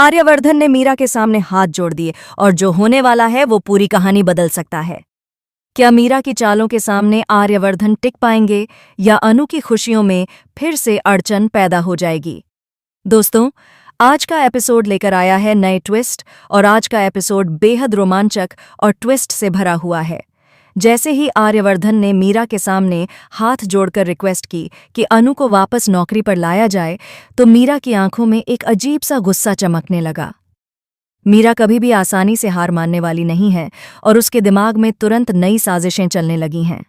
आर्यवर्धन ने मीरा के सामने हाथ जोड़ दिए और जो होने वाला है वो पूरी कहानी बदल सकता है। क्या मीरा की चालों के सामने आर्यवर्धन टिक पाएंगे या अनु की खुशियों में फिर से अड़चन पैदा हो जाएगी? दोस्तों, आज का एपिसोड लेकर आया है नए ट्विस्ट और आज का एपिसोड बेहद रोमांचक और ट्विस्ट से भरा हुआ है। जैसे ही आर्यवर्धन ने मीरा के सामने हाथ जोड़कर रिक्वेस्ट की कि अनु को वापस नौकरी पर लाया जाए, तो मीरा की आंखों में एक अजीब सा गुस्सा चमकने लगा। मीरा कभी भी आसानी से हार मानने वाली नहीं है और उसके दिमाग में तुरंत नई साजिशें चलने लगी हैं।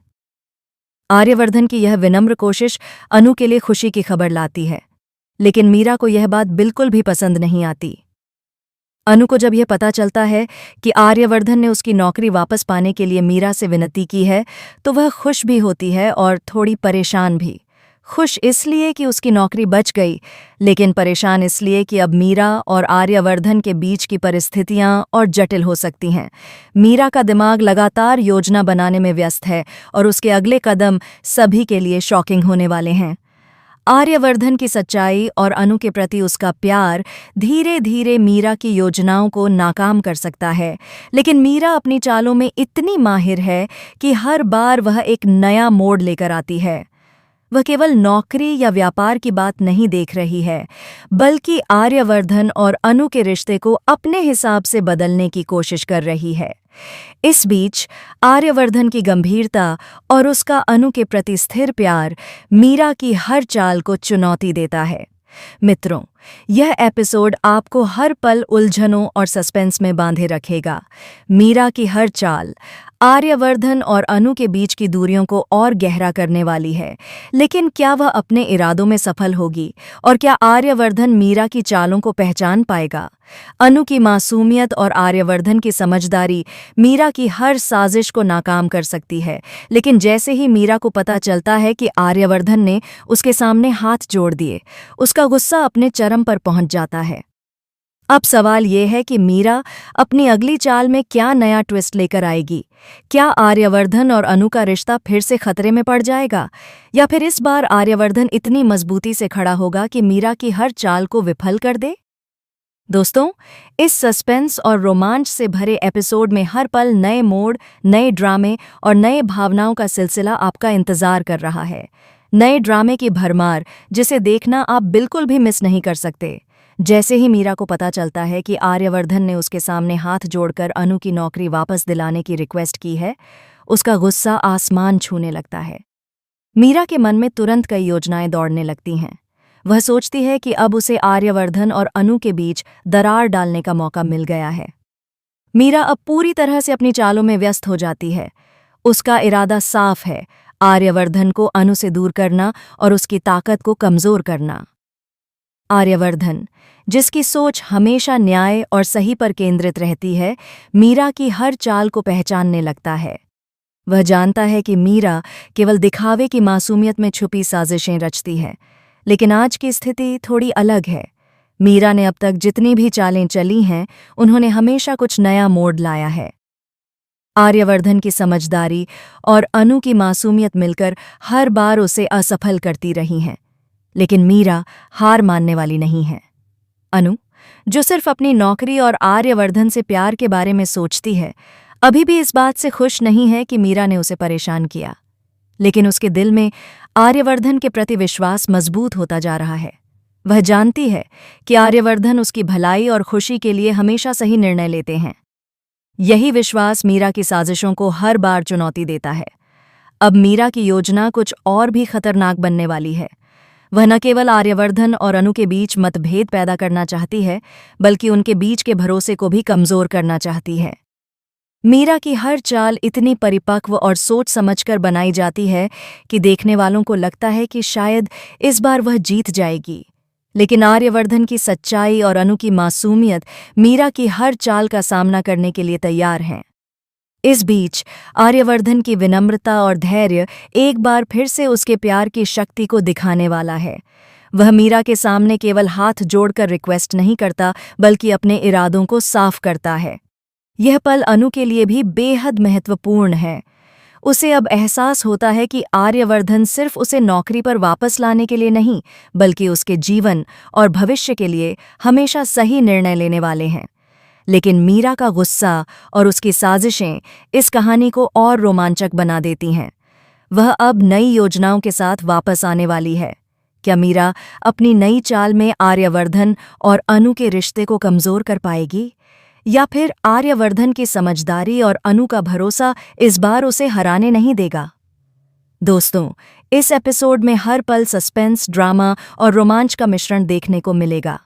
आर्यवर्धन की यह विनम्र कोशिश अनु के लिए खुशी की खबर लाती है, लेकिन मीरा को यह बात बिल्कुल भी पसंद नहीं आती। अनु को जब यह पता चलता है कि आर्यवर्धन ने उसकी नौकरी वापस पाने के लिए मीरा से विनती की है, तो वह खुश भी होती है और थोड़ी परेशान भी। खुश इसलिए कि उसकी नौकरी बच गई, लेकिन परेशान इसलिए कि अब मीरा और आर्यवर्धन के बीच की परिस्थितियां और जटिल हो सकती हैं। मीरा का दिमाग लगातार योजना बनाने में व्यस्त है और उसके अगले कदम सभी के लिए शॉकिंग होने वाले हैं। आर्यवर्धन की सच्चाई और अनु के प्रति उसका प्यार धीरे धीरे मीरा की योजनाओं को नाकाम कर सकता है, लेकिन मीरा अपनी चालों में इतनी माहिर है कि हर बार वह एक नया मोड़ लेकर आती है। वह केवल नौकरी या व्यापार की बात नहीं देख रही है, बल्कि आर्यवर्धन और अनु के रिश्ते को अपने हिसाब से बदलने की कोशिश कर रही है। इस बीच आर्यवर्धन की गंभीरता और उसका अनु के प्रति स्थिर प्यार मीरा की हर चाल को चुनौती देता है। मित्रों, यह एपिसोड आपको हर पल उलझनों और सस्पेंस में बांधे रखेगा। मीरा की हर चाल आर्यवर्धन और अनु के बीच की दूरियों को और गहरा करने वाली है, लेकिन क्या वह अपने इरादों में सफल होगी और क्या आर्यवर्धन मीरा की चालों को पहचान पाएगा? अनु की मासूमियत और आर्यवर्धन की समझदारी मीरा की हर साजिश को नाकाम कर सकती है, लेकिन जैसे ही मीरा को पता चलता है कि आर्यवर्धन ने उसके सामने हाथ जोड़ दिए, उसका गुस्सा अपने चरम पर पहुंच जाता है। अब सवाल ये है कि मीरा अपनी अगली चाल में क्या नया ट्विस्ट लेकर आएगी? क्या आर्यवर्धन और अनु का रिश्ता फिर से खतरे में पड़ जाएगा, या फिर इस बार आर्यवर्धन इतनी मजबूती से खड़ा होगा कि मीरा की हर चाल को विफल कर दे? दोस्तों, इस सस्पेंस और रोमांच से भरे एपिसोड में हर पल नए मोड़, नए ड्रामे और नए भावनाओं का सिलसिला आपका इंतजार कर रहा है। नए ड्रामे की भरमार जिसे देखना आप बिल्कुल भी मिस नहीं कर सकते। जैसे ही मीरा को पता चलता है कि आर्यवर्धन ने उसके सामने हाथ जोड़कर अनु की नौकरी वापस दिलाने की रिक्वेस्ट की है, उसका गुस्सा आसमान छूने लगता है। मीरा के मन में तुरंत कई योजनाएं दौड़ने लगती हैं। वह सोचती है कि अब उसे आर्यवर्धन और अनु के बीच दरार डालने का मौका मिल गया है। मीरा अब पूरी तरह से अपनी चालों में व्यस्त हो जाती है। उसका इरादा साफ है, आर्यवर्धन को अनु से दूर करना और उसकी ताकत को कमजोर करना। आर्यवर्धन, जिसकी सोच हमेशा न्याय और सही पर केंद्रित रहती है, मीरा की हर चाल को पहचानने लगता है। वह जानता है कि मीरा केवल दिखावे की मासूमियत में छुपी साजिशें रचती है, लेकिन आज की स्थिति थोड़ी अलग है। मीरा ने अब तक जितनी भी चालें चली हैं, उन्होंने हमेशा कुछ नया मोड़ लाया है। आर्यवर्धन की समझदारी और अनु की मासूमियत मिलकर हर बार उसे असफल करती रही हैं, लेकिन मीरा हार मानने वाली नहीं है। अनु, जो सिर्फ अपनी नौकरी और आर्यवर्धन से प्यार के बारे में सोचती है, अभी भी इस बात से खुश नहीं है कि मीरा ने उसे परेशान किया, लेकिन उसके दिल में आर्यवर्धन के प्रति विश्वास मजबूत होता जा रहा है। वह जानती है कि आर्यवर्धन उसकी भलाई और खुशी के लिए हमेशा सही निर्णय लेते हैं। यही विश्वास मीरा की साजिशों को हर बार चुनौती देता है। अब मीरा की योजना कुछ और भी खतरनाक बनने वाली है। वह न केवल आर्यवर्धन और अनु के बीच मतभेद पैदा करना चाहती है, बल्कि उनके बीच के भरोसे को भी कमजोर करना चाहती है। मीरा की हर चाल इतनी परिपक्व और सोच समझकर बनाई जाती है कि देखने वालों को लगता है कि शायद इस बार वह जीत जाएगी, लेकिन आर्यवर्धन की सच्चाई और अनु की मासूमियत मीरा की हर चाल का सामना करने के लिए तैयार हैं। इस बीच आर्यवर्धन की विनम्रता और धैर्य एक बार फिर से उसके प्यार की शक्ति को दिखाने वाला है। वह मीरा के सामने केवल हाथ जोड़कर रिक्वेस्ट नहीं करता, बल्कि अपने इरादों को साफ करता है। यह पल अनु के लिए भी बेहद महत्वपूर्ण है। उसे अब एहसास होता है कि आर्यवर्धन सिर्फ उसे नौकरी पर वापस लाने के लिए नहीं, बल्कि उसके जीवन और भविष्य के लिए हमेशा सही निर्णय लेने वाले हैं। लेकिन मीरा का गुस्सा और उसकी साजिशें इस कहानी को और रोमांचक बना देती हैं। वह अब नई योजनाओं के साथ वापस आने वाली है। क्या मीरा अपनी नई चाल में आर्यवर्धन और अनु के रिश्ते को कमजोर कर पाएगी, या फिर आर्यवर्धन की समझदारी और अनु का भरोसा इस बार उसे हराने नहीं देगा? दोस्तों, इस एपिसोड में हर पल सस्पेंस, ड्रामा और रोमांच का मिश्रण देखने को मिलेगा।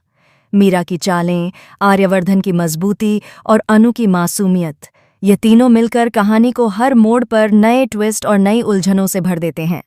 मीरा की चालें, आर्यवर्धन की मजबूती और अनु की मासूमियत, ये तीनों मिलकर कहानी को हर मोड़ पर नए ट्विस्ट और नई उलझनों से भर देते हैं।